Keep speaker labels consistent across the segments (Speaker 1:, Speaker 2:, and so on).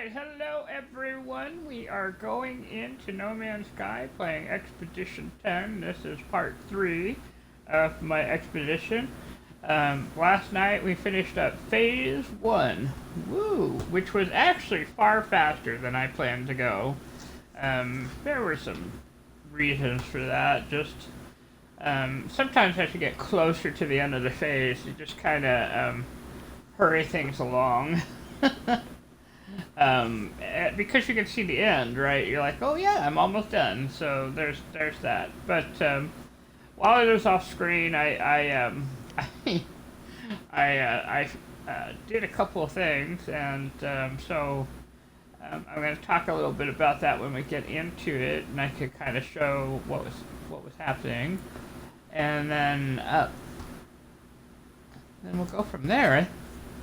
Speaker 1: Alright, hello everyone. We are going into No Man's Sky playing Expedition 10. This is part 3 of my expedition. Last night we finished up Phase 1. Woo! Which was actually far faster than I planned to go. There were some reasons for that. Just sometimes as you get closer to the end of the phase, you just kind of hurry things along. Because you can see the end, right? You're like, oh yeah, I'm almost done. So there's that. But while it was off screen, I did a couple of things, and so I'm going to talk a little bit about that when we get into it, and I could kind of show what was happening, and then we'll go from there.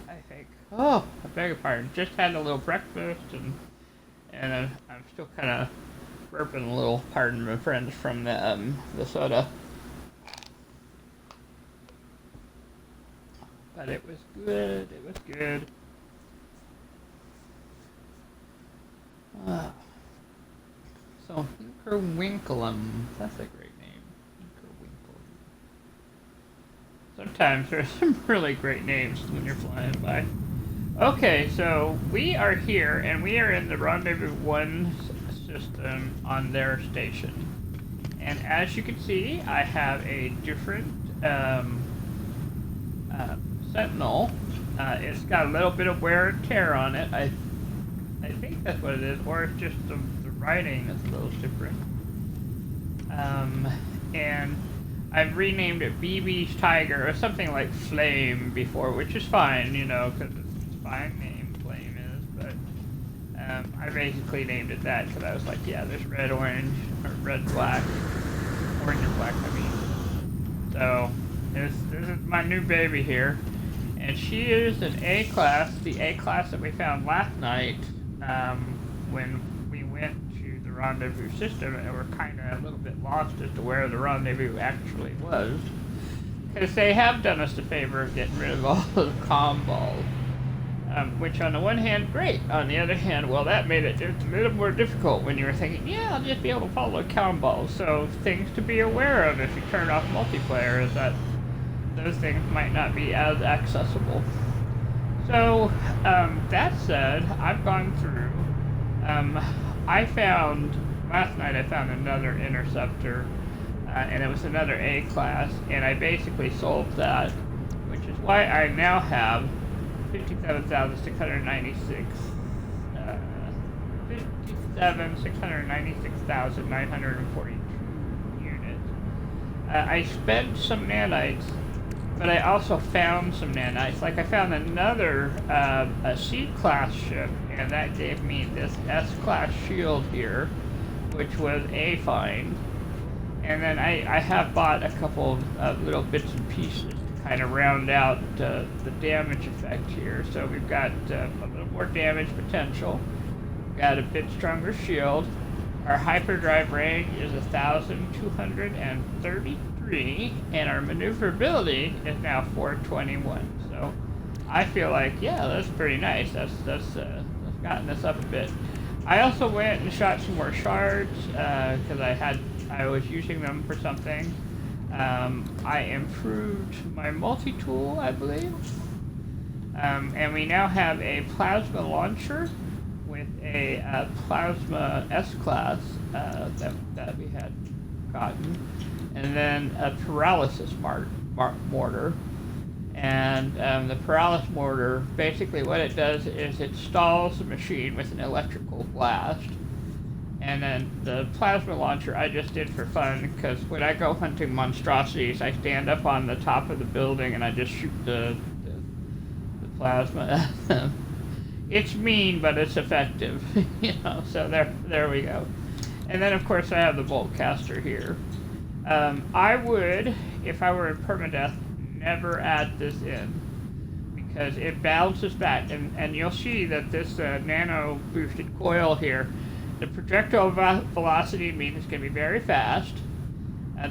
Speaker 1: I think. Oh, I beg your pardon. Just had a little breakfast, and I'm still kind of burping a little. Pardon my friends from the soda. But it was good. It was good. So Winklum. That's a great name. Winklum. Sometimes there's some really great names when you're flying by. Okay, so we are here, and we are in the Rendezvous 1 system on their station. And as you can see, I have a different Sentinel. It's got a little bit of wear and tear on it. I think that's what it is, or it's just the writing is a little different. And I've renamed it BB's Tiger, or something like Flame before, which is fine, you know, because fine name Flame is, but I basically named it that because I was like, yeah, there's red, orange, or red, black, orange and black, I mean. So this is my new baby here, and she is an A class, the A class that we found last night when we went to the rendezvous system, and we're kind of a little bit lost as to where the rendezvous actually was, because they have done us the favor of getting rid of all the comm balls. Which on the one hand, great. On the other hand, well, that made it just a little more difficult when you were thinking, yeah, I'll just be able to follow comm balls. So things to be aware of if you turn off multiplayer is that those things might not be as accessible. So that said, I've gone through. Last night I found another interceptor, and it was another A class, and I basically solved that, which is why I now have 56,942 units. I spent some nanites, but I also found some nanites. Like I found another a C-class ship, and that gave me this S-class shield here, which was a find. And then I have bought a couple of little bits and pieces kind of round out the damage effect here. So we've got a little more damage potential. We've got a bit stronger shield. Our hyperdrive range is 1,233, and our maneuverability is now 421. So I feel like, yeah, that's pretty nice. That's gotten us up a bit. I also went and shot some more shards because I was using them for something. I improved my multi-tool, I believe. And we now have a plasma launcher with a plasma S-class that we had gotten. And then a paralysis mortar. And the paralysis mortar, basically what it does is it stalls the machine with an electrical blast. And then the plasma launcher I just did for fun, because when I go hunting monstrosities, I stand up on the top of the building and I just shoot the plasma at them. It's mean, but it's effective, you know, so there we go. And then, of course, I have the bolt caster here. I would, if I were in permadeath, never add this in, because it balances back, and you'll see that this nano boosted coil here, the projectile velocity means it's going to be very fast.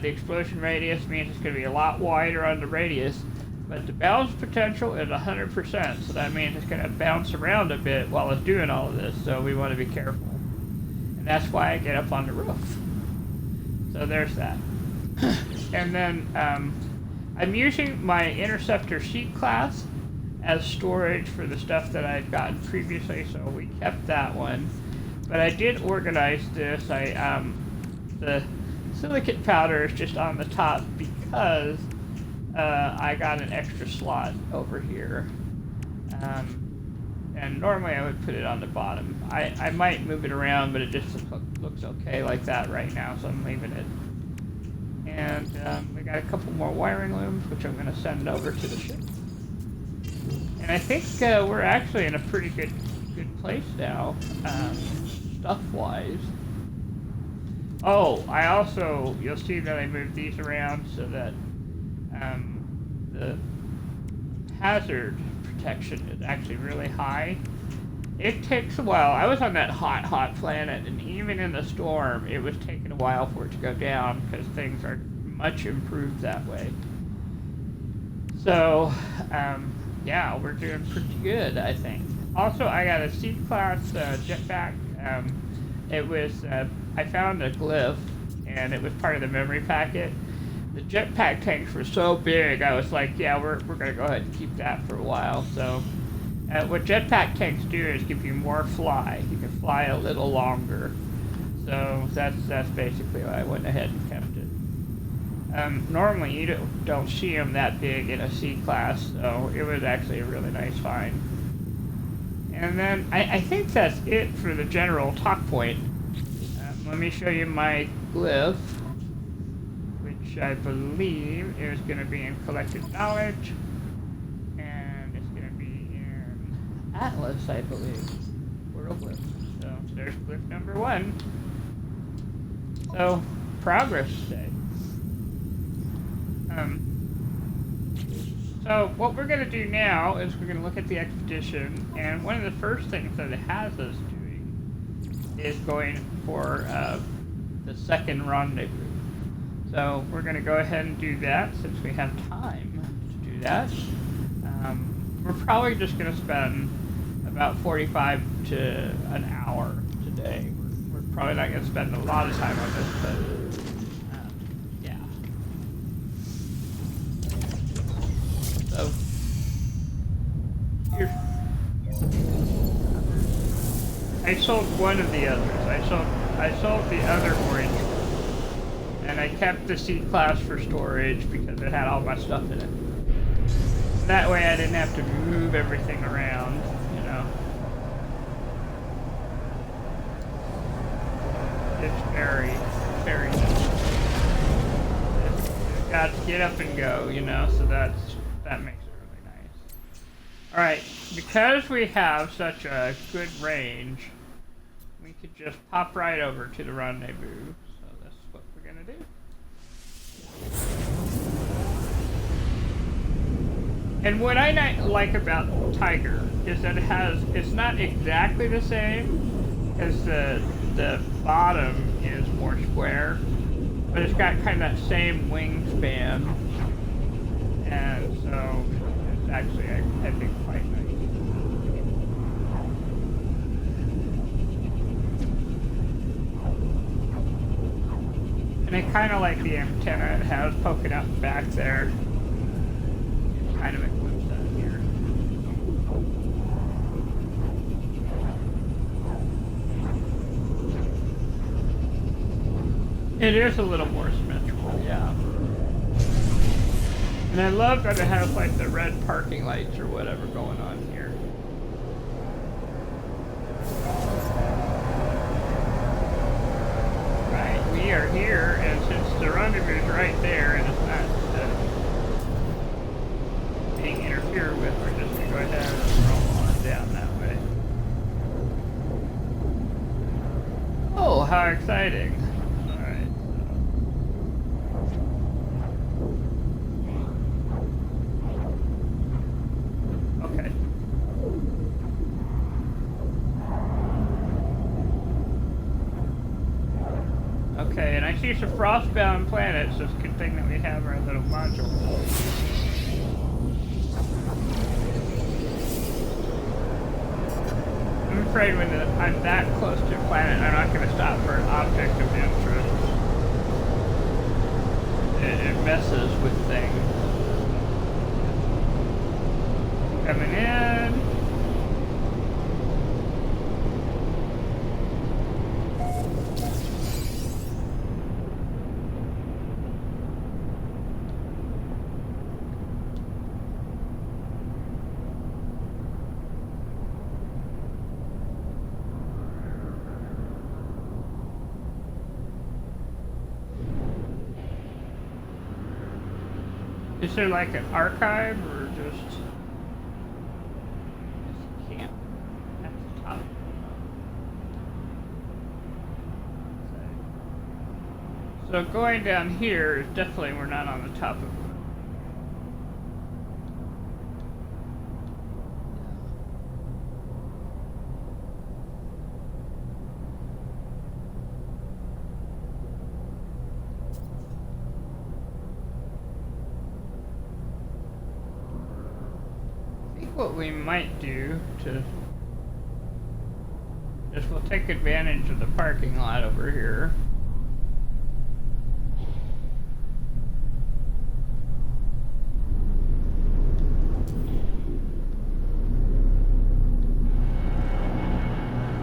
Speaker 1: The explosion radius means it's going to be a lot wider on the radius. But the balance potential is 100%, so that means it's going to bounce around a bit while it's doing all of this, so we want to be careful. And that's why I get up on the roof. So there's that. And then I'm using my Interceptor C-Class as storage for the stuff that I'd gotten previously, so we kept that one. But I did organize this. The silicate powder is just on the top because I got an extra slot over here. And normally I would put it on the bottom. I might move it around, but it just looks okay like that right now, so I'm leaving it. And we got a couple more wiring looms, which I'm going to send over to the ship. And I think we're actually in a pretty good place now, stuff-wise. Oh, I also, you'll see that I moved these around so that the hazard protection is actually really high. It takes a while. I was on that hot planet, and even in the storm, it was taking a while for it to go down because things are much improved that way. So, yeah, we're doing pretty good, I think. Also, I got a C-Class jetpack. It was, I found a glyph, and it was part of the memory packet. The jetpack tanks were so big, I was like, yeah, we're going to go ahead and keep that for a while. So, what jetpack tanks do is give you more fly. You can fly a little longer. So, that's basically why I went ahead and kept it. Normally, you don't see them that big in a C-Class, so it was actually a really nice find. And then, I think that's it for the general talk point. Let me show you my glyph, which I believe is going to be in collected knowledge, and it's going to be in Atlas, I believe, world glyph. So there's glyph number 1. So progress today. So what we're going to do now is we're going to look at the expedition, and one of the first things that it has us doing is going for the second rendezvous. So we're going to go ahead and do that since we have time to do that. We're probably just going to spend about 45 to an hour today. We're probably not going to spend a lot of time on this, but yeah. So here, I sold one of the others. I sold the other orange one, and I kept the C-Class for storage because it had all my stuff in it. That way I didn't have to move everything around, you know. It's very, very nice. It's got to get up and go, you know, so that makes it really nice. Alright, because we have such a good range, we could just pop right over to the rendezvous. So that's what we're going to do. And what I like about Tiger is that it's not exactly the same, as the bottom is more square, but it's got kind of that same wingspan, and so it's actually, I think, quite nice. And I kind of like the antenna it has poking out the back there. It's kind of a glimpse out here. It is a little more symmetrical, yeah. And I love that it has like the red parking lights or whatever going on here. Right, we are here, and since the rendezvous is right there and it's not being interfered with, we're just going to go ahead and roll on down that way. Oh, how exciting. Okay, and I see some frostbound planets, so it's a good thing that we have our little module. I'm afraid when I'm that close to a planet, I'm not going to stop for an object of interest. It messes with things. Coming in. Is there like an archive or just camp at the top? So going down here is definitely we're not on the top of it. What we might do is we'll take advantage of the parking lot over here.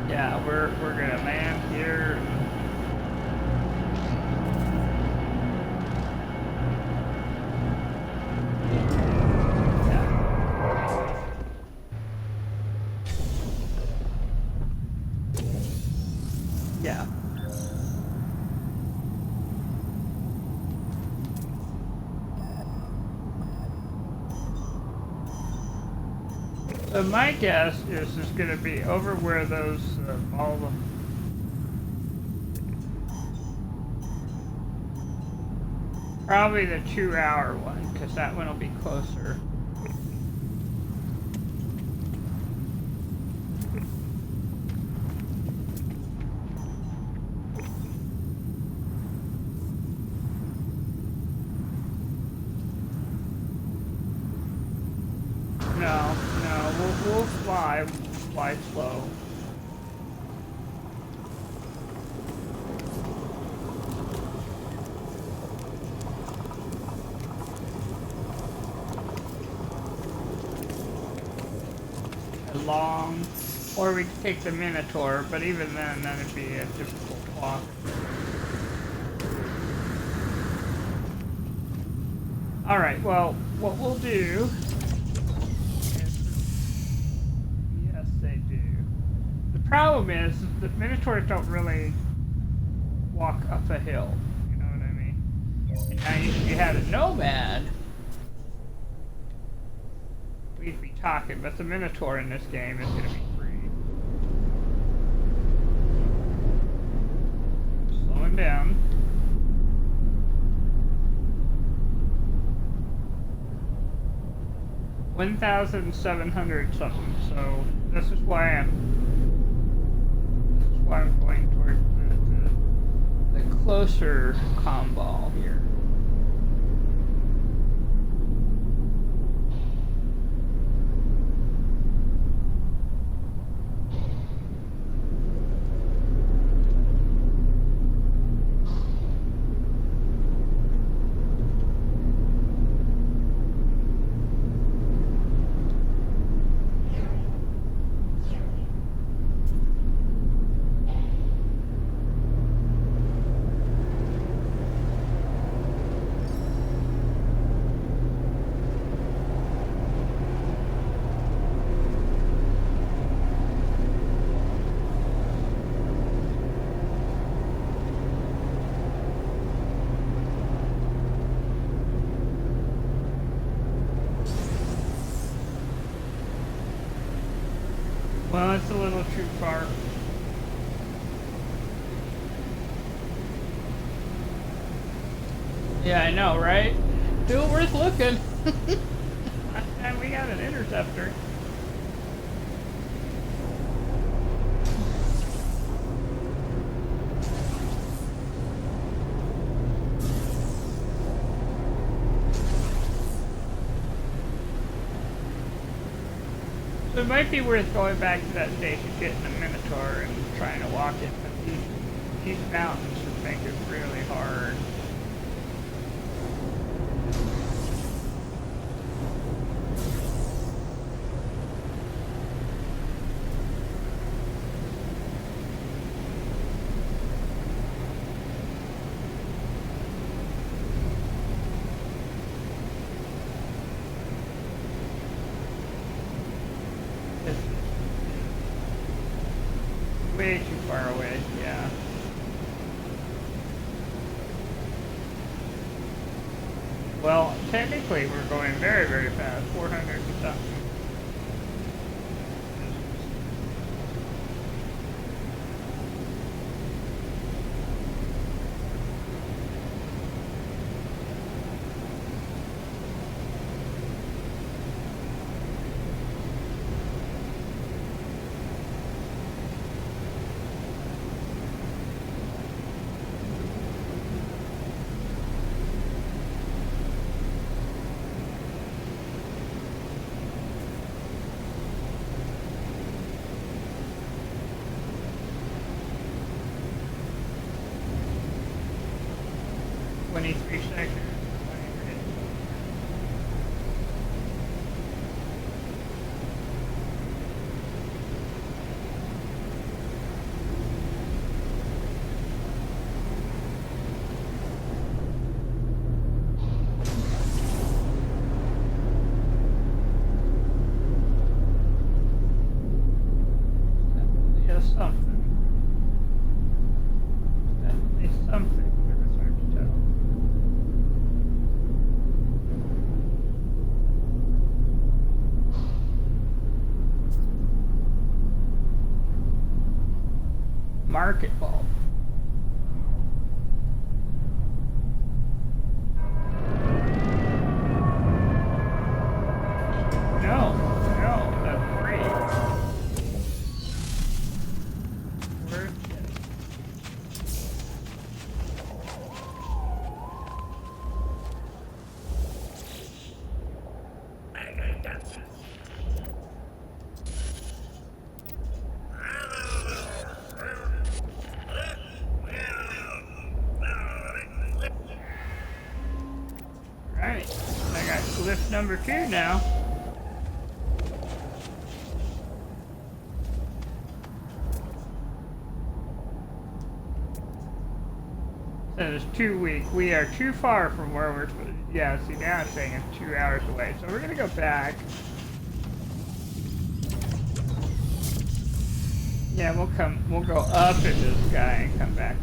Speaker 1: Yeah, we're gonna land here. Yeah. So my guess is it's going to be over where those all the probably the 2-hour one, because that one will be closer. No, we'll fly slow. Long, or we could take the Minotaur, but even then it'd be a difficult walk. Alright, well, what we'll do yes, they do. The problem is that Minotaurs don't really walk up a hill, you know what I mean? And now if you had a Nomad, we'd be talking, but the Minotaur in this game is going to be free. Slowing down. $1,700 something. So this is why I'm going toward the closer comm ball here. Well, it's a little too far. Yeah, I know, right? Still worth looking. Last time we got an interceptor. So So it might be worth going back to that station, getting a Minotaur and trying to walk it, but these mountains just make it really hard. Way too far away, yeah. Well, technically we're going very, very fast, 400 and something. Three seconds. Yes, something. Definitely something, but it's hard to tell. Market bulb. No, that's free. Worth it. Right, I got lift number 2 now. Says it's 2 weeks. We are too far from where we're supposed to. Yeah, see now it's saying it's 2 hours away. So we're gonna go back. Yeah, we'll go up in the sky and come back.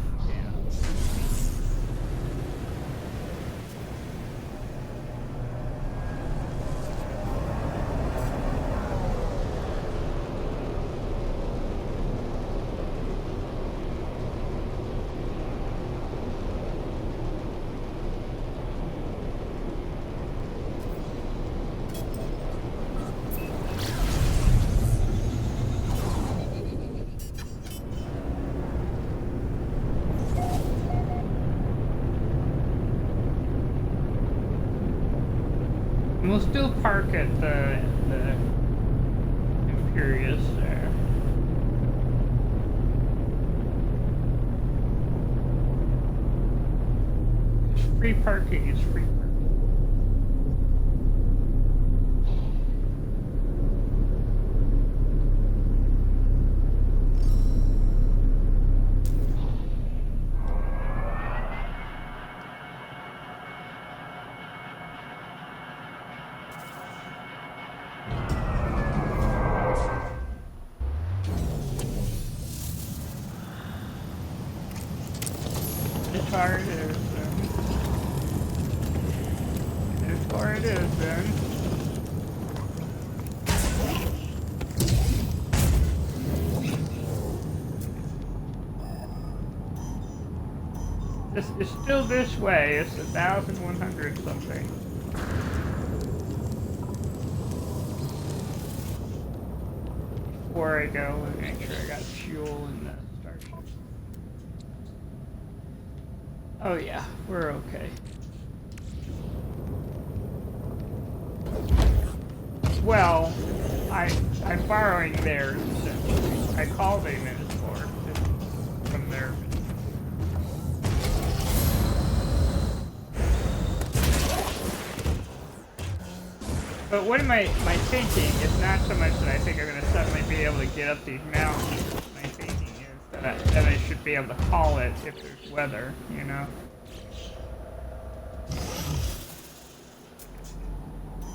Speaker 1: We'll still park at the Imperious there. Free parking is free parking. As far it is, as far it is, then. It's still this way. It's 1,100 something. Before I go and make sure I got fuel in the starship. Oh yeah, we're okay. Well, I'm borrowing theirs, essentially. I call them Minotaur from their. But what am I thinking? It's not so much that I think I'm going to suddenly be able to get up these mountains. My thinking is that I should be able to call it if there's weather, you know?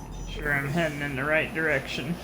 Speaker 1: Making sure I'm heading in the right direction.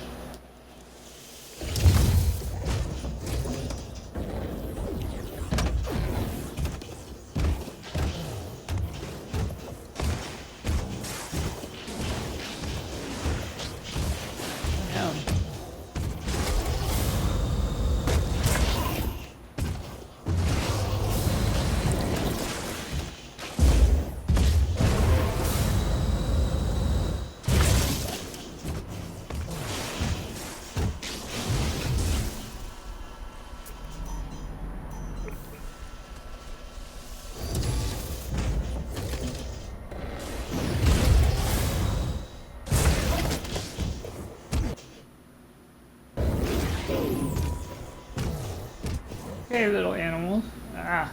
Speaker 1: Okay, little animals. Ah,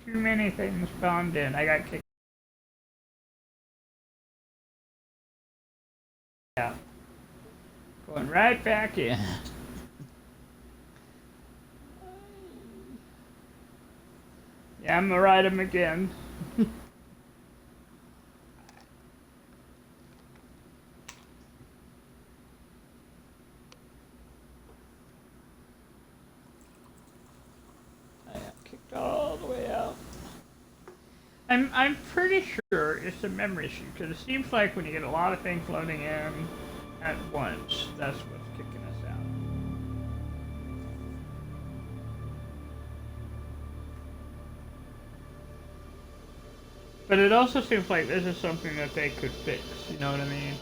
Speaker 1: too many things spawned in. I got kicked out. Going right back in. Yeah, I'm gonna ride him again. I got kicked all the way out. I'm pretty sure it's a memory issue because it seems like when you get a lot of things loading in at once, that's what's kicking us out. But it also seems like this is something that they could fix, you know what I mean?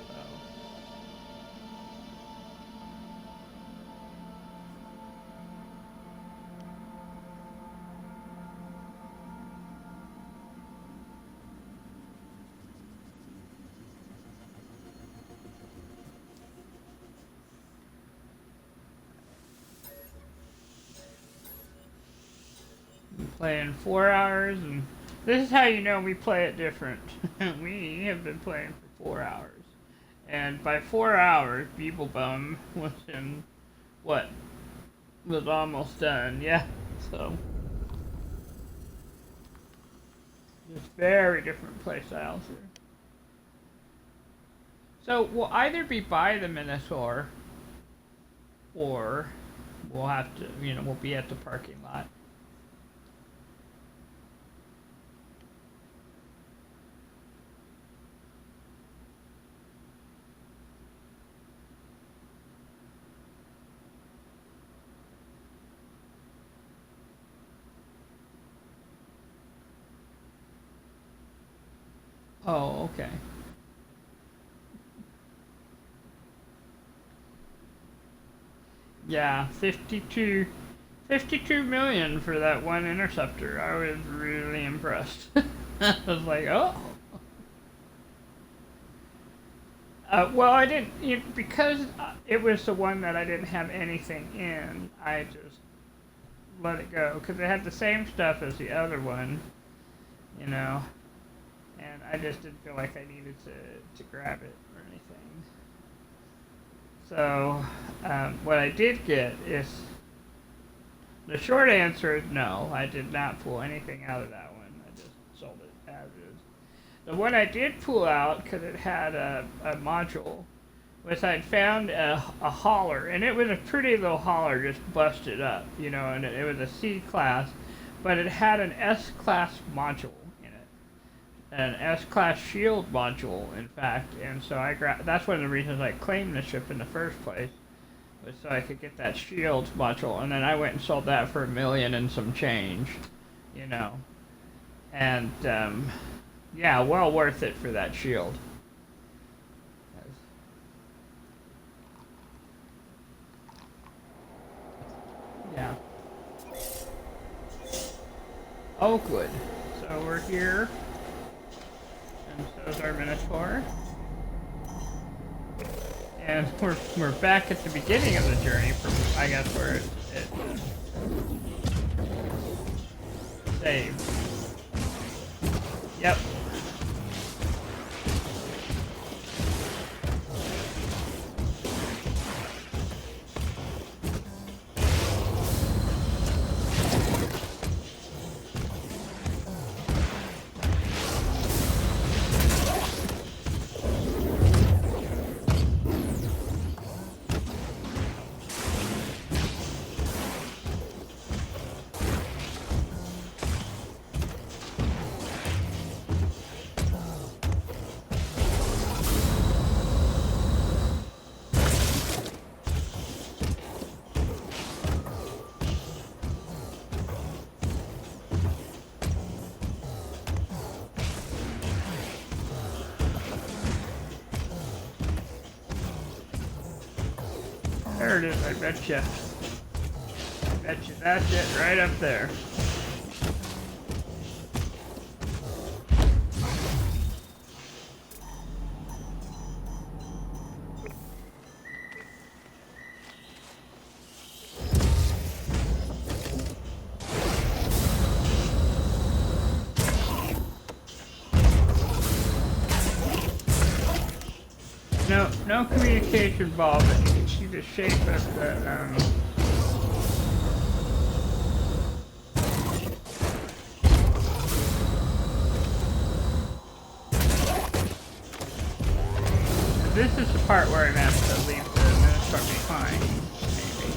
Speaker 1: Playing 4 hours, and this is how you know we play it different. We have been playing for 4 hours, and by 4 hours, Beeblebum was in what was almost done. Yeah, so there's very different play styles here. So we'll either be by the Minotaur, or we'll have to, we'll be at the parking lot. Oh, okay. Yeah, 52 million for that one interceptor. I was really impressed. I was like, oh. Well, I didn't, because it was the one that I didn't have anything in, I just let it go. Because it had the same stuff as the other one, and I just didn't feel like I needed to grab it or anything. So, what I did get is, the short answer is no, I did not pull anything out of that one. I just sold it as is. The one I did pull out, because it had a module, was I'd found a hauler, and it was a pretty little hauler just busted up, and it was a C class, but it had an S class module in it. An S class shield module, in fact, and so that's one of the reasons I claimed the ship in the first place, was so I could get that shield module, and then I went and sold that for $1 million and some change, and yeah, well worth it for that shield. Yeah. Oh, good. So we're here, and so is our Minotaur. And we're back at the beginning of the journey from, I guess, where it saved. Yep. There it is, I betcha. Betcha that's it, right up there. No communication ball, but you can see the shape of the, This is the part where I'm going to have to leave the Minotaur behind, maybe.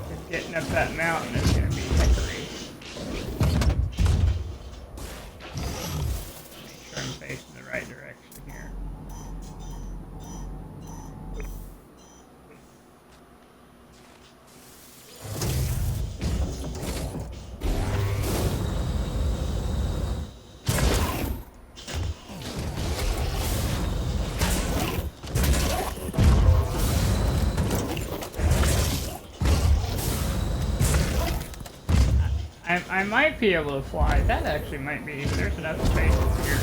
Speaker 1: Just getting up that mountain is going to be hickory. Make sure I'm facing the right direction here. I might be able to fly. That actually might be. There's enough space here.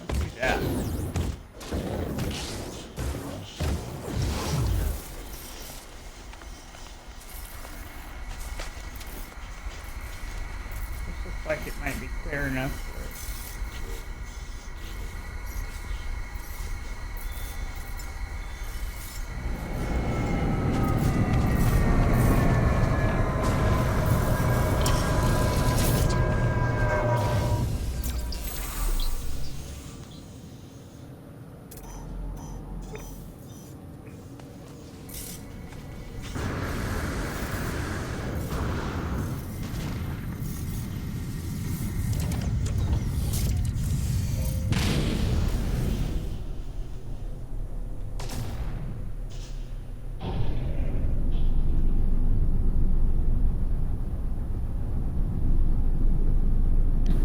Speaker 1: Let's do that. This looks like it might be clear enough for it.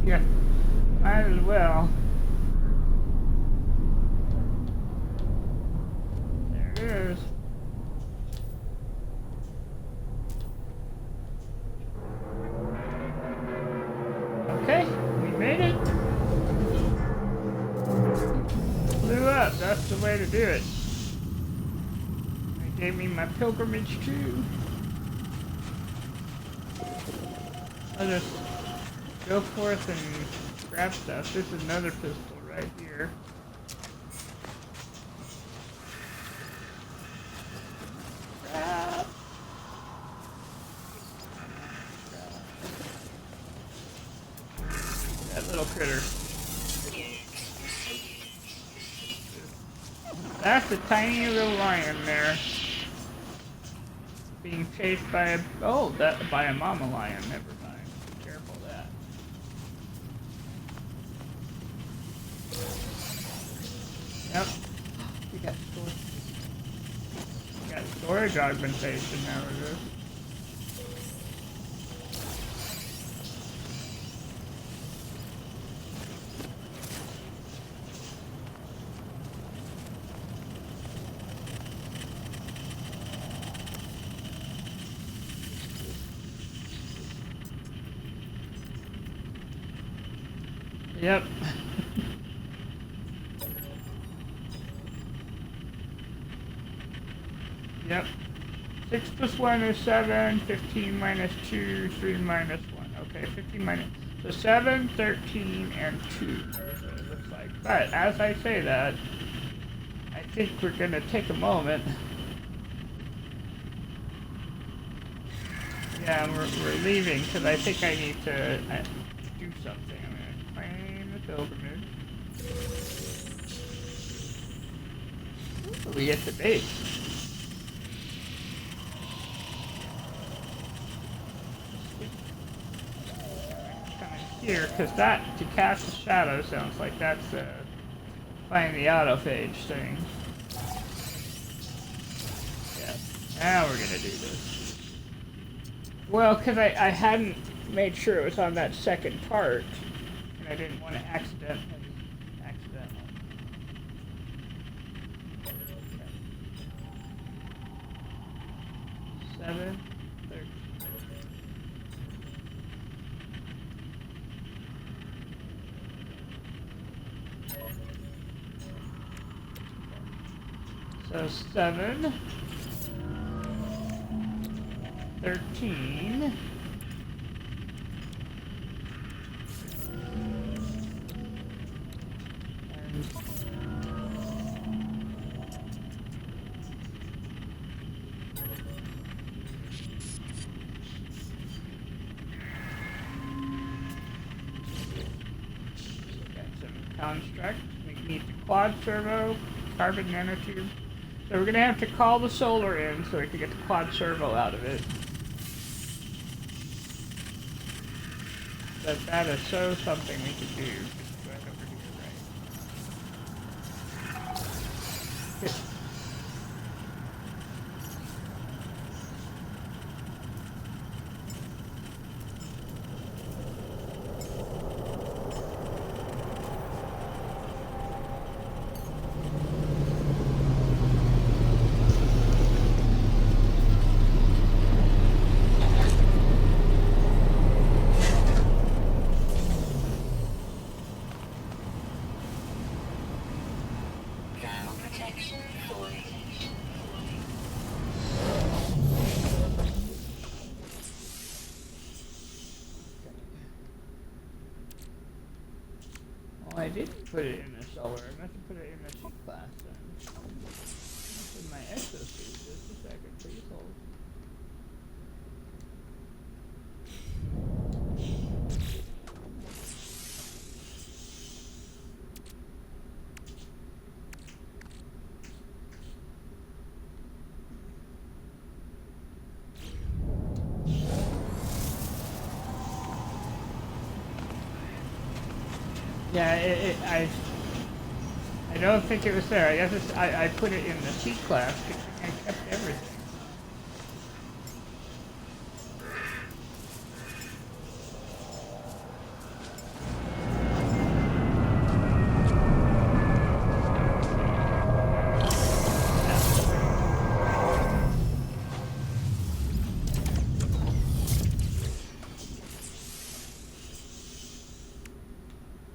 Speaker 1: Yeah, might as well. There it is. Okay, we made it. Flew up, that's the way to do it. They gave me my pilgrimage too. I'll just go forth and grab stuff. This is another pistol right here. Grab. That little critter. That's a tiny little lion there. Being chased by a by a mama lion, never mind. Be careful of that. Yep. We got storage. We got storage augmentation now it is. Yep. Yep. 6 plus 1 is 7, 15 minus 2, 3 minus 1. Okay, 15 minus... So 7, 13, and 2 is what it looks like. But as I say that, I think we're going to take a moment. Yeah, we're leaving because I think I need to do something. I'm going to claim the pilgrimage. Ooh, we get the base. Here, because that, to cast a shadow, sounds like that's find the autophage thing. Yeah, now we're gonna do this. Well, because I hadn't made sure it was on that second part, and I didn't want to accidentally. 7, 13. So 7, 13, and construct. We need the quad servo, carbon nanotube. So we're going to have to call the solar in so we can get the quad servo out of it. But that is so something we can do. Just right over here, right? Well, I didn't put it in the solar. I meant to put it in the C-class then. This is my exosuit. Just a second, please hold. Yeah, I don't think it was there. I guess I put it in the C class because I kept everything.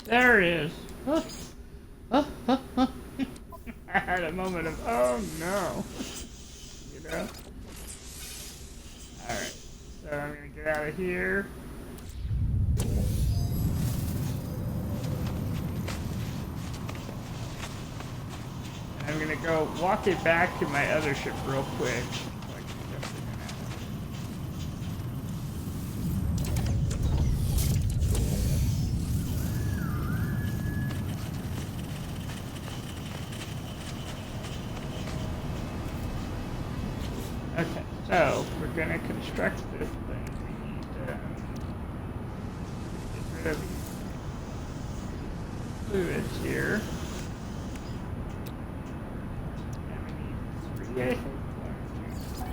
Speaker 1: There it is. I had a moment of, oh no. You know? Alright. So I'm going to get out of here. And I'm going to go walk it back to my other ship real quick. Okay, so we're going to construct this thing. We need to get rid of fluids here. And we need 3, I think. 1, 2, 3.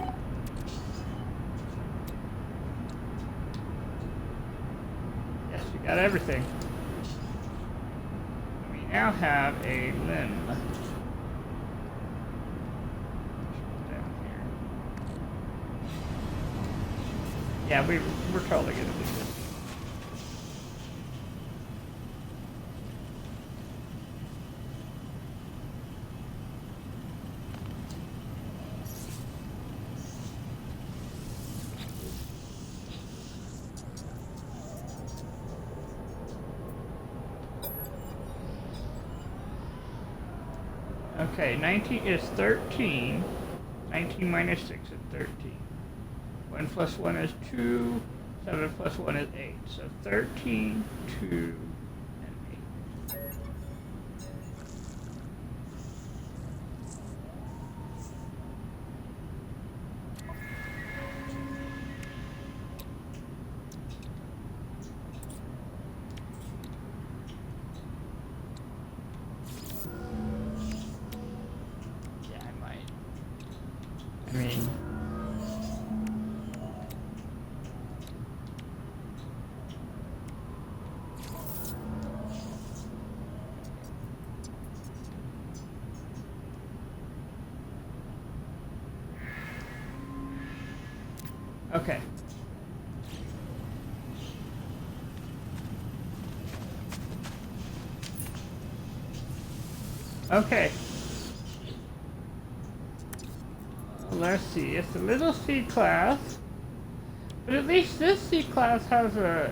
Speaker 1: Yes, we got everything. We now have a limb. Yeah, we're totally gonna do this. Okay, 19 is 13. 19 minus 6 is 13. 1 plus 1 is 2. 7 plus 1 is 8. So 13, 2, and 8. Yeah, I might. I mean... Okay. Okay. Let's see. It's a little C class, but at least this C class has the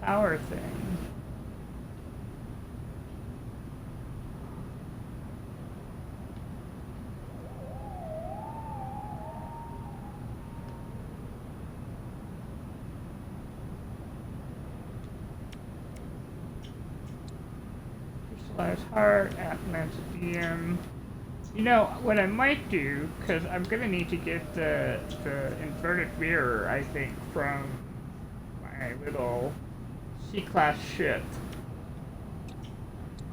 Speaker 1: power thing. Crystallized heart, Atlantidium. You know, what I might do, because I'm going to need to get the inverted mirror, I think, from my little C-class ship.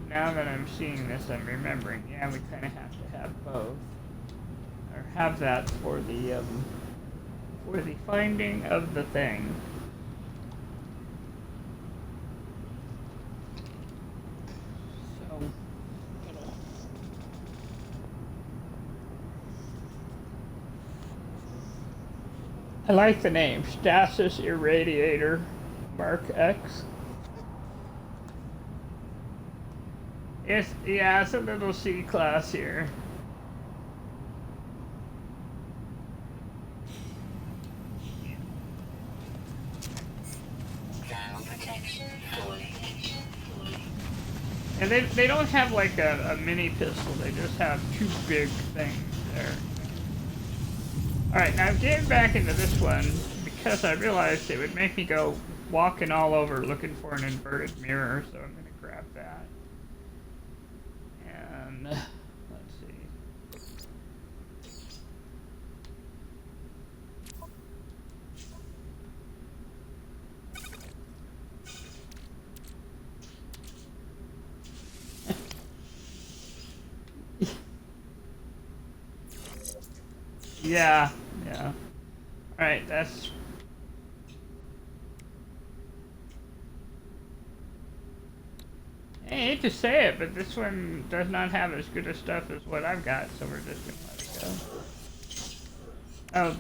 Speaker 1: Now that I'm seeing this, I'm remembering, yeah, we kind of have to have both. Or have that for the finding of the thing. I like the name, Stasis Irradiator Mark X. It's a little C class here. And they don't have like a mini pistol, they just have two big things there. Alright, now I'm getting back into this one because I realized it would make me go walking all over looking for an inverted mirror, so I'm going to grab that. And let's see. Yeah. Alright, that's... I hate to say it, but this one does not have as good a stuff as what I've got, so we're just gonna let it go. Oh,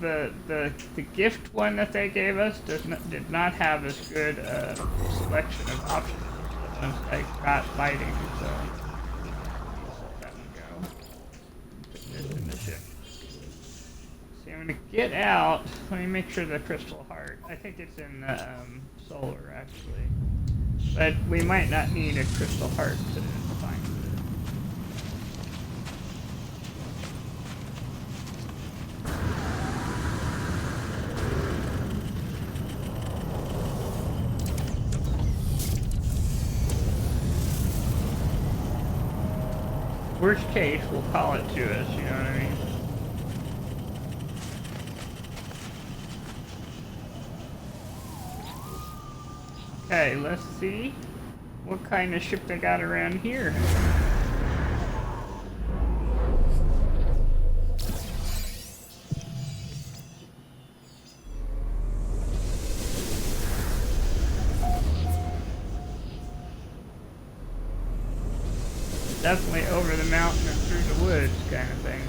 Speaker 1: the gift one that they gave us did not have as good a selection of options as the ones I got fighting, so... Let that one go. Put this in the ship. I'm gonna get out. Let me make sure the crystal heart. I think it's in the solar actually, but we might not need a crystal heart to find it. Worst case, we'll call it to us. You know what I mean? Okay, let's see what kind of ship they got around here. Definitely over the mountain and through the woods kind of thing.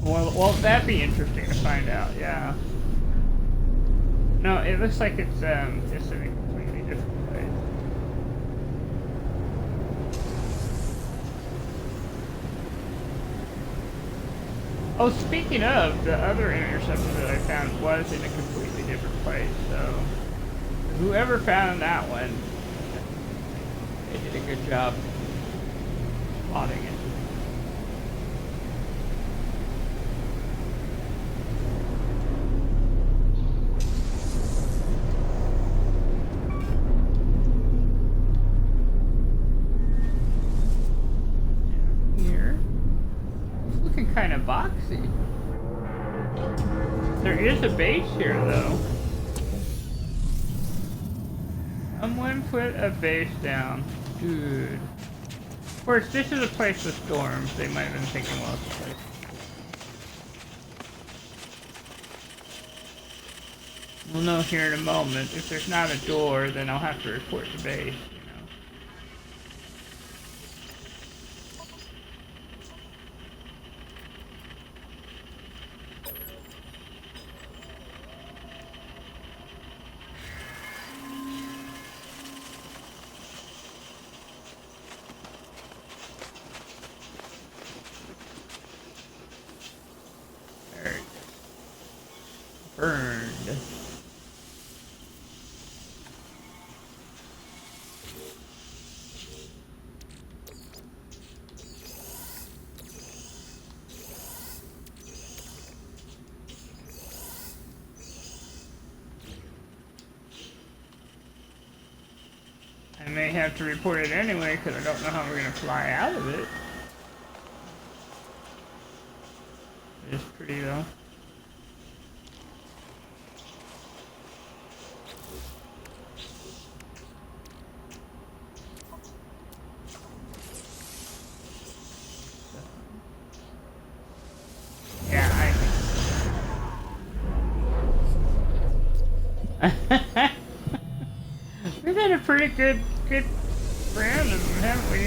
Speaker 1: Well, won't that be interesting to find out? Yeah. No, it looks like it's in a completely different place. Oh, speaking of, the other interceptor that I found was in a completely different place, so whoever found that one, they did a good job spotting it. Here, it's looking kind of boxy. There is a base here, though. Someone put a base down. Dude. Of course, this is a place with storms. They might have been thinking, well, it's a place. We'll know here in a moment. If there's not a door, then I'll have to report the base, you know. There it is. Burned. I may have to report it anyway because I don't know how we're going to fly out of it. It's pretty though. Yeah, I think. We've had a pretty good round of them, haven't we?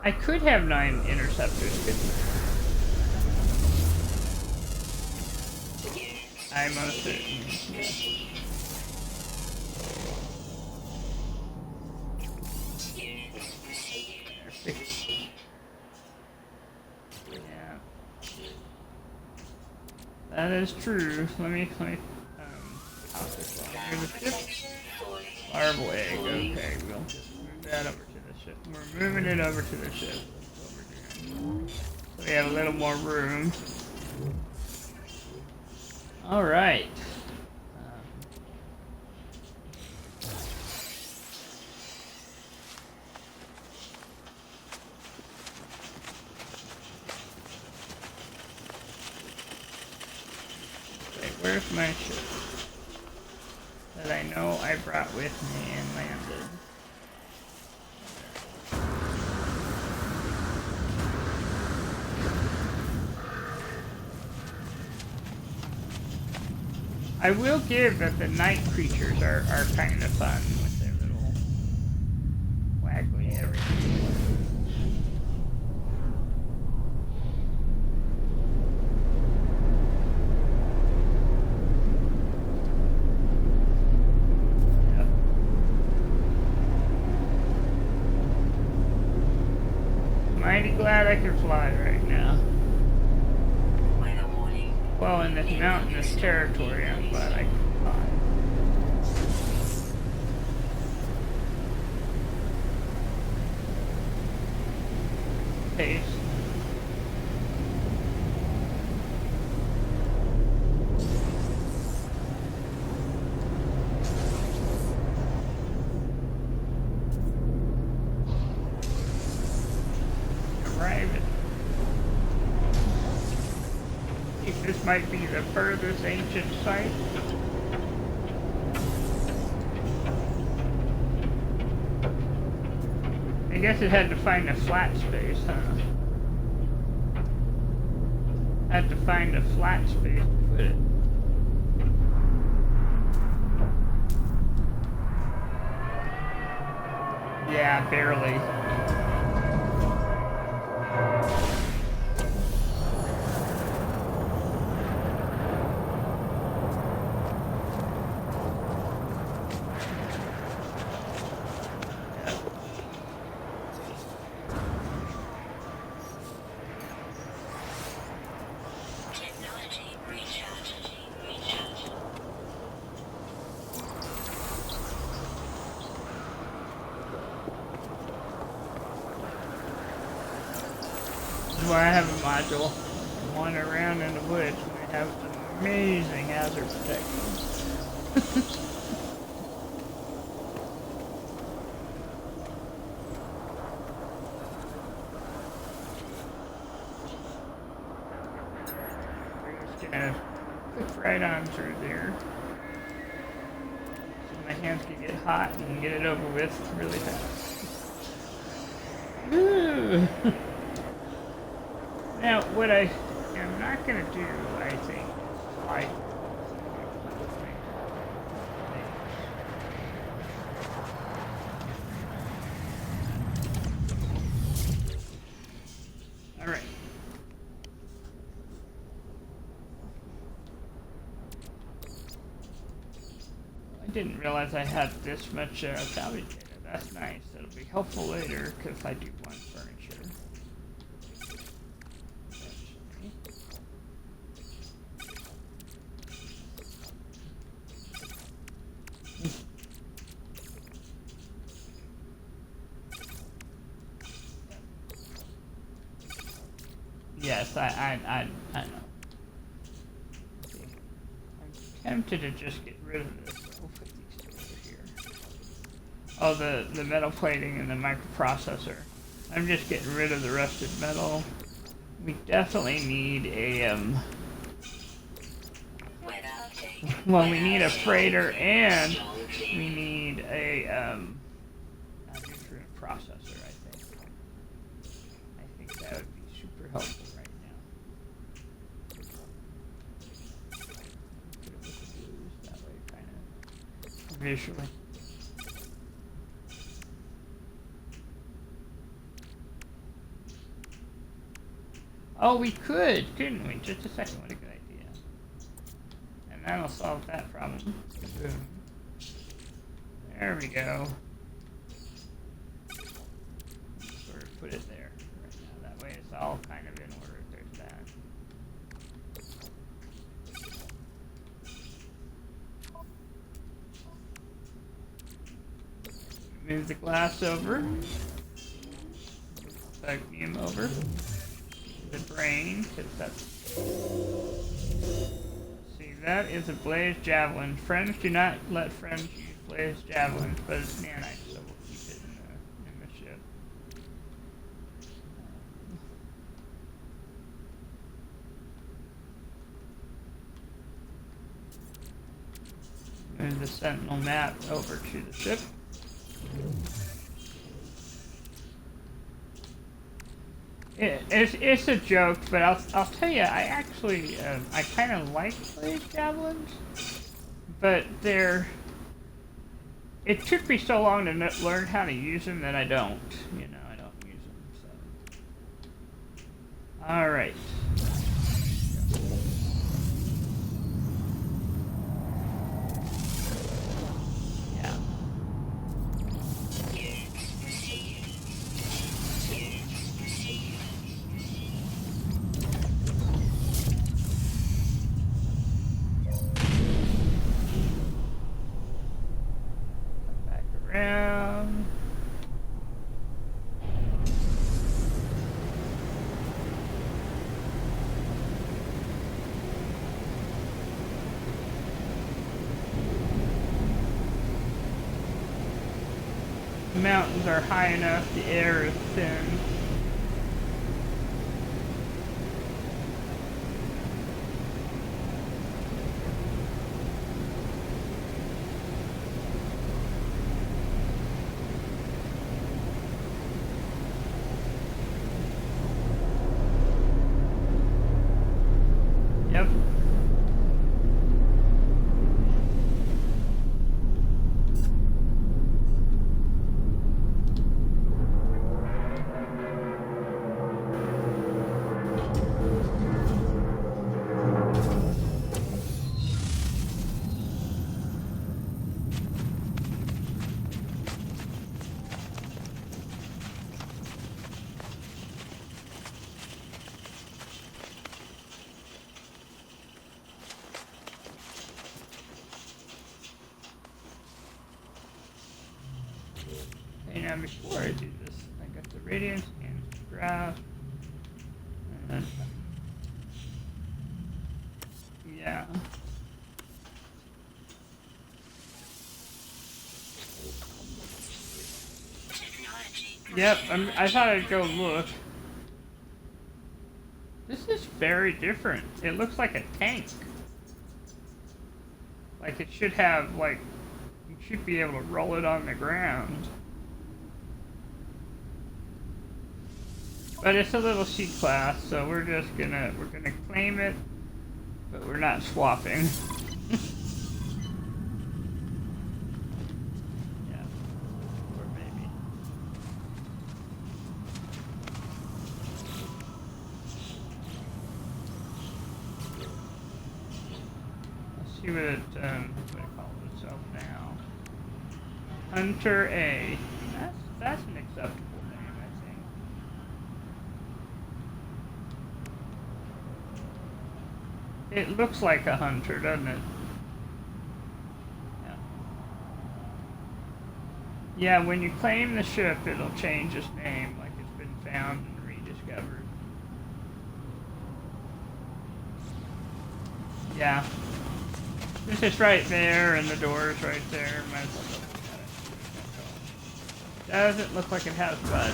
Speaker 1: I could have 9 interceptors, couldn't I? I most certainly. Yeah. That is true. Let me how's this one? Here's a ship. Larval egg. Okay, we'll just move that over to the ship. We're moving it over to the ship. That's what we're doing. So we have a little more room. All right. Okay, where's my ship? That I know I brought with me and landed. I will give that the night creatures are kind of fun with their little waggly everything. Mighty glad I can fly right now. Well, in this mountainous territory, I'm glad I can fly. Pace. This might be the furthest ancient site. I guess it had to find a flat space, huh? Had to find a flat space to put it. Yeah, barely. module and wander around in the woods when they have amazing hazard protection. Click right on through there. So my hands can get hot and get it over with really fast. Ooh. Now, what I am not going to do, I think, is slide. All right. I didn't realize I had this much salvage data. That's nice. That'll be helpful later because I do want furniture. Yes, I know. I'm tempted to just get rid of this. We'll put these two over here. Oh, the metal plating and the microprocessor. I'm just getting rid of the rusted metal. We definitely need a well, we need a freighter and we need a nutrient processor. I think that would be super helpful right now. Put it with the blues that way, kind of visually. Oh, we could, couldn't we? Just a second, what a good idea. And that'll solve that problem. Boom. There we go. Sort of put it there right now. That way it's all kind of in order. There's that. Move the glass over. Magnesium over. The brain, because that's... See, that is a blaze javelin. Friends do not let friends use blaze javelins, but it's nanite, so we'll keep it in the ship. Move the sentinel map over to the ship. It's a joke, but I'll tell you, I actually I kind of like blaze javelins, but it took me so long to learn how to use them that I don't, I don't use them. So, all right. The mountains are high enough, the air is thin. Yep. Okay, now before I do this, I got the radiance and graph, and then Yeah. Yep, I thought I'd go look. This is very different. It looks like a tank. Like it should have, like, you should be able to roll it on the ground. But it's a little C-class, so we're gonna claim it, but we're not swapping. See what it calls itself now. Hunter A. That's an acceptable name, I think. It looks like a hunter, doesn't it? Yeah. Yeah, when you claim the ship, it'll change its name, like it's been found and rediscovered. Yeah. It's just right there, and the door is right there. Might as well look at it. Doesn't look like it has budge.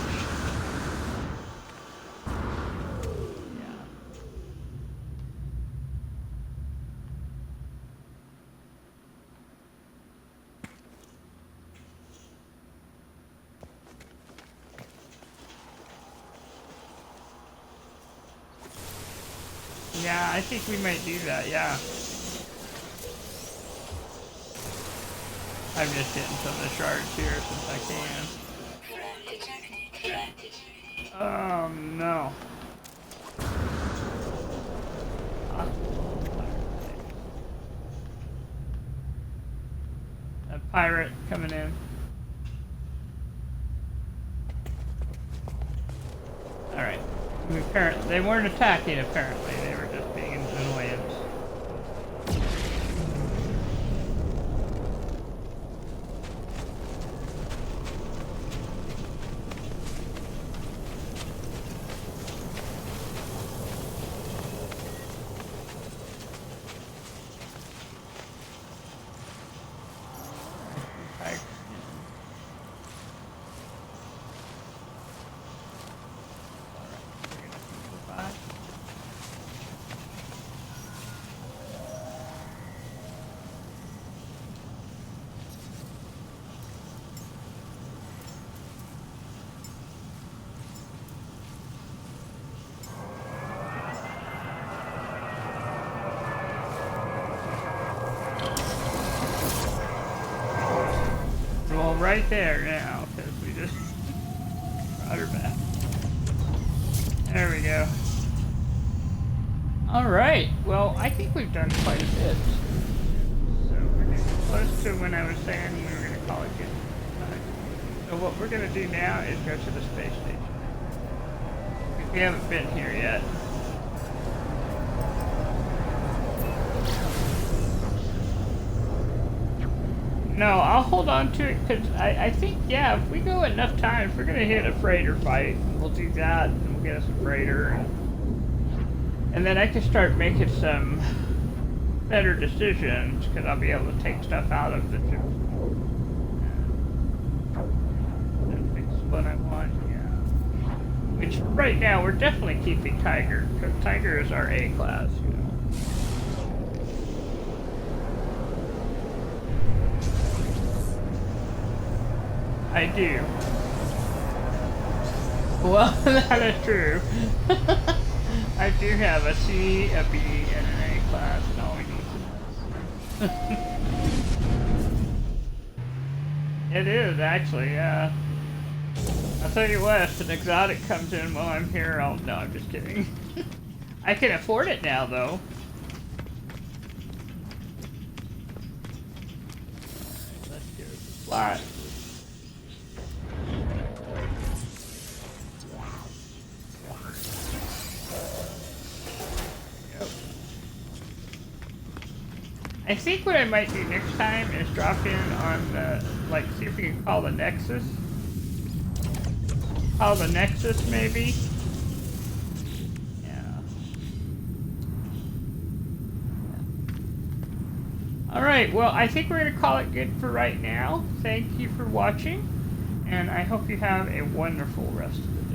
Speaker 1: Yeah, I think we might do that, yeah. I'm just getting some of the shards here since I can. Oh no. A pirate coming in. Alright. They weren't attacking apparently, they were just being an annoyance. Right there now, because we just brought her back. There we go. Alright, well, I think we've done quite a bit. So we're getting close to when I was saying we were going to call it good. So what we're going to do now is go to the space station. We haven't been here yet. No, I'll hold on to it because I think, yeah, if we go enough times, we're going to hit a freighter fight. We'll do that and we'll get us a freighter. And then I can start making some better decisions because I'll be able to take stuff out of the ship. And fix what I want, yeah. Which right now we're definitely keeping Tiger because Tiger is our A class, you know. I do. Well, that is true. I do have a C, a B, and an A class, and all we need to know. It is, actually, yeah. I'll tell you what, if an exotic comes in while I'm here, no, I'm just kidding. I can afford it now, though. Let's give it a slot. I think what I might do next time is drop in on the, like, see if we can call the Nexus. Call the Nexus, maybe? Yeah. All right, well, I think we're going to call it good for right now. Thank you for watching, and I hope you have a wonderful rest of the day.